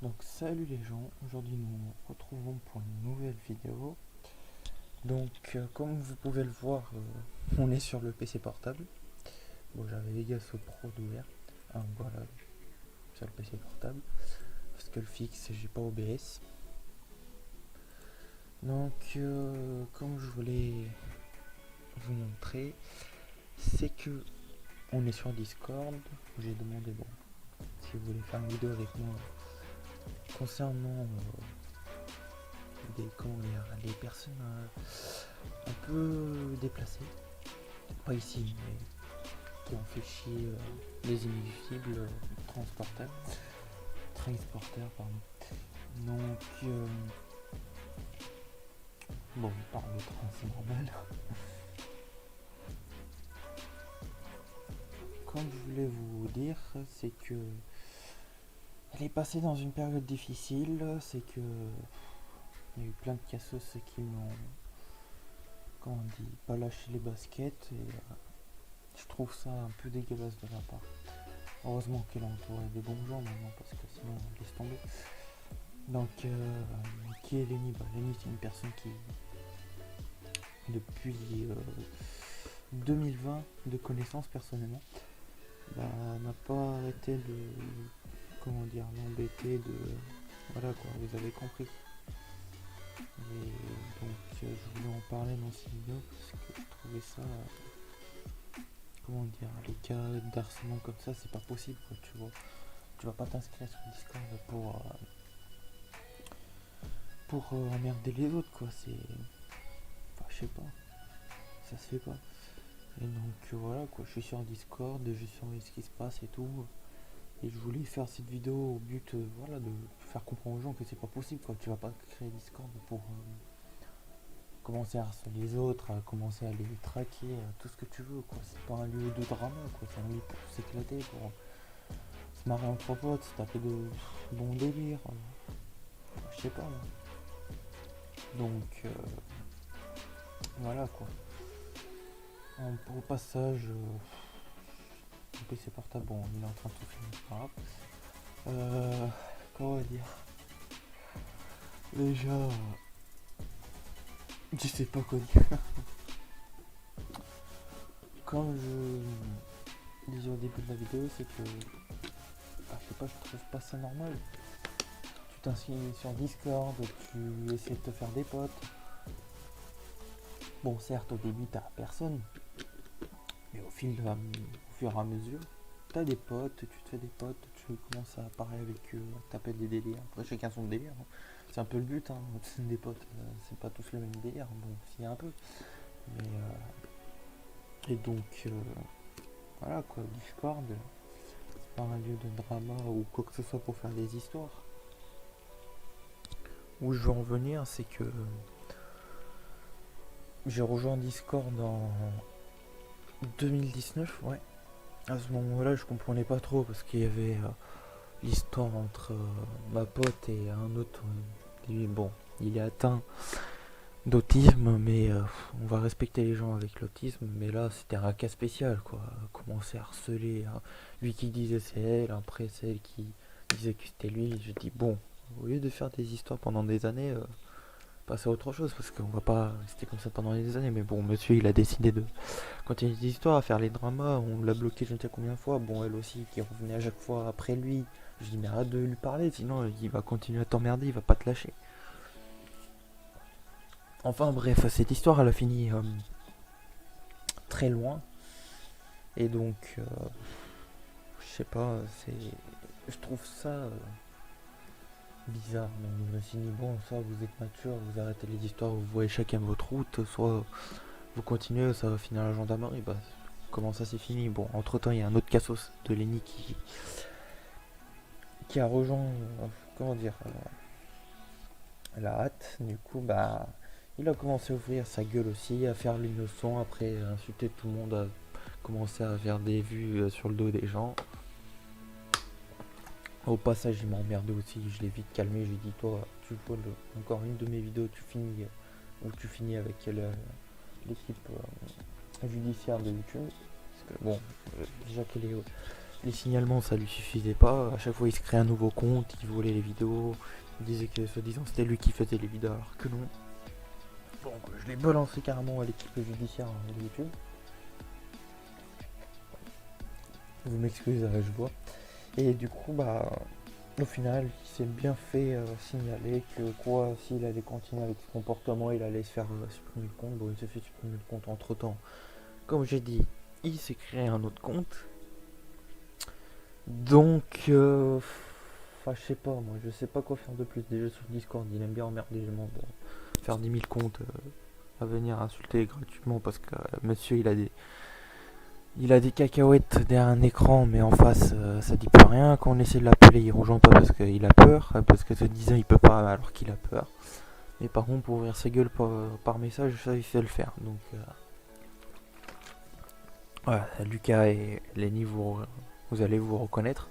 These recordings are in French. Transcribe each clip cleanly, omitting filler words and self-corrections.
Donc salut les gens, aujourd'hui nous nous retrouvons pour une nouvelle vidéo. Donc comme vous pouvez le voir, on est sur le PC portable. Bon, j'avais Vegas Pro d'ouvert, voilà, sur le PC portable, parce que le fixe j'ai pas OBS. Donc comme je voulais vous montrer, c'est que on est sur Discord. J'ai demandé bon si vous voulez faire une vidéo avec moi concernant les personnes un peu déplacées, pas ici, mais qui ont fait chier les inéluctibles transporteurs, pardon. Donc, bon, on parle de train, c'est normal. Comme je voulais vous dire, c'est que elle est passée dans une période difficile, c'est que il y a eu plein de cassos qui n'ont, comment on dit, pas lâché les baskets, et je trouve ça un peu dégueulasse de la part. Heureusement qu'elle est entourée des bons gens maintenant, parce que sinon on laisse tomber. Donc, qui est Lenny? Lenny, c'est une personne qui, depuis 2020, de connaissances personnellement, n'a pas arrêté de, comment dire, l'embêter, de, voilà quoi, vous avez compris. Et donc, je voulais en parler dans cette vidéo parce que je trouvais ça, comment dire, les cas d'harcèlement comme ça, c'est pas possible quoi, tu vois. Tu vas pas t'inscrire sur Discord pour emmerder les autres quoi, c'est, enfin, je sais pas, ça se fait pas. Et donc voilà quoi, je suis sur Discord, je surveille ce qui se passe et tout. Et je voulais faire cette vidéo au but voilà, de faire comprendre aux gens que c'est pas possible quoi. Tu vas pas créer Discord pour commencer à harceler les autres, à commencer à les traquer, tout ce que tu veux quoi. C'est pas un lieu de drama quoi, c'est un lieu pour s'éclater, pour se marrer entre potes, se taper de bons délires. Je sais pas. Donc voilà quoi. Au passage, le PC portable, bon, il est en train de tout finir, c'est pas grave. Comment dire? Déjà, je sais pas quoi dire. Comme je disais au début de la vidéo, c'est que, je sais pas, je trouve pas ça normal. Tu t'inscris sur Discord, tu essaies de te faire des potes. Bon, certes, au début, t'as personne, mais au fur et à mesure, t'as des potes, tu te fais des potes, tu commences à parler avec eux, à taper des délires. Après, chacun son délire, hein. C'est un peu le but, hein, des potes, c'est pas tous le même délire. Bon, s'il y a un peu. Mais, et donc, voilà quoi, Discord, c'est pas un lieu de drama ou quoi que ce soit pour faire des histoires. Où je veux en venir, c'est que j'ai rejoint Discord en 2019, ouais. À ce moment-là, je comprenais pas trop parce qu'il y avait l'histoire entre ma pote et un autre. Lui, bon, il est atteint d'autisme, mais on va respecter les gens avec l'autisme. Mais là, c'était un cas spécial, quoi. Commencer à harceler, hein. Lui qui disait c'est elle, après c'est elle qui disait que c'était lui. Je dis bon, au lieu de faire des histoires pendant des années, passer à autre chose parce qu'on va pas rester comme ça pendant des années. Mais bon, monsieur, il a décidé de continuer des histoires, à faire les dramas. On l'a bloqué je ne sais combien de fois. Bon, elle aussi qui revenait à chaque fois après lui. Je dis mais arrête de lui parler, sinon il va continuer à t'emmerder, il va pas te lâcher. Enfin bref, cette histoire elle a fini très loin. Et donc, je sais pas, je trouve ça bizarre. Donc je me suis dit, bon, soit vous êtes mature, vous arrêtez les histoires, vous voyez chacun votre route, soit vous continuez, ça va finir à la gendarmerie. Bah, comment ça c'est fini? Bon, entre temps, il y a un autre cassos de Lenny qui a rejoint, comment dire, la hâte. Du coup, bah, il a commencé à ouvrir sa gueule aussi, à faire l'innocent, après insulter tout le monde, à commencer à faire des vues sur le dos des gens. Au passage, il m'a emmerdé aussi, je l'ai vite calmé, je lui ai dit, toi, tu vois encore une de mes vidéos, tu finis avec l'équipe judiciaire de YouTube. Parce que bon, déjà qu'elle est les signalements ça lui suffisait pas, à chaque fois il se créait un nouveau compte, il volait les vidéos, il disait que soi-disant c'était lui qui faisait les vidéos alors que non. Donc je l'ai balancé carrément à l'équipe judiciaire de YouTube. Vous m'excusez, je vois. Et du coup bah au final il s'est bien fait signaler que quoi s'il allait continuer avec ce comportement il allait se faire supprimer le compte. Bon il s'est fait supprimer le compte entre temps. Comme j'ai dit, il s'est créé un autre compte. Donc, je sais pas, moi, je sais pas quoi faire de plus. Déjà sur Discord, il aime bien emmerder les gens, faire 10 000 comptes, à venir insulter gratuitement parce que monsieur il a des cacahuètes derrière un écran, mais en face, ça dit plus rien. Quand on essaie de l'appeler, il rejoint pas parce qu'il a peur, parce que se disant il peut pas alors qu'il a peur. Mais par contre, pour ouvrir sa gueule par message, ça il sait le faire. Donc, voilà, Lucas et Lenny, vous allez vous reconnaître.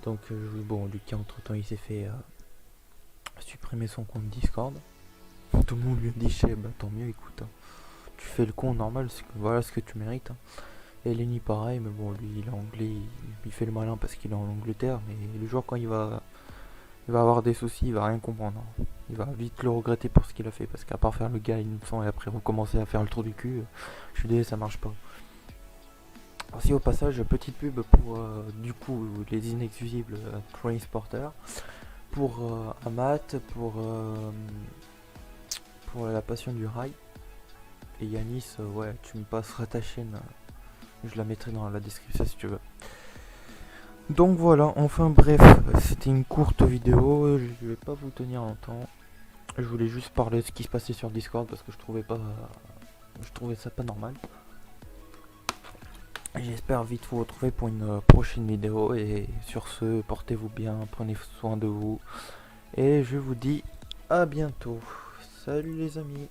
Donc bon, Lucas entre temps il s'est fait supprimer son compte Discord. Tout le monde lui a dit bah tant mieux, écoute, hein, tu fais le con normal, voilà ce que tu mérites. Hein. Et Lenny pareil, mais bon lui il est anglais, il fait le malin parce qu'il est en Angleterre, mais le jour quand il va avoir des soucis, il va rien comprendre. Hein. Il va vite le regretter pour ce qu'il a fait, parce qu'à part faire le gars innocent et après recommencer à faire le trou du cul, je suis désolé, ça marche pas. Aussi au passage, petite pub pour du coup les inexcusables Trainsporter, pour Amat, pour la passion du rail. Et Yanis, ouais, tu me passeras ta chaîne, je la mettrai dans la description si tu veux. Donc voilà, enfin bref, c'était une courte vidéo, je vais pas vous tenir longtemps. Je voulais juste parler de ce qui se passait sur Discord parce que je trouvais ça pas normal. J'espère vite vous retrouver pour une prochaine vidéo et sur ce, portez-vous bien, prenez soin de vous et je vous dis à bientôt. Salut les amis.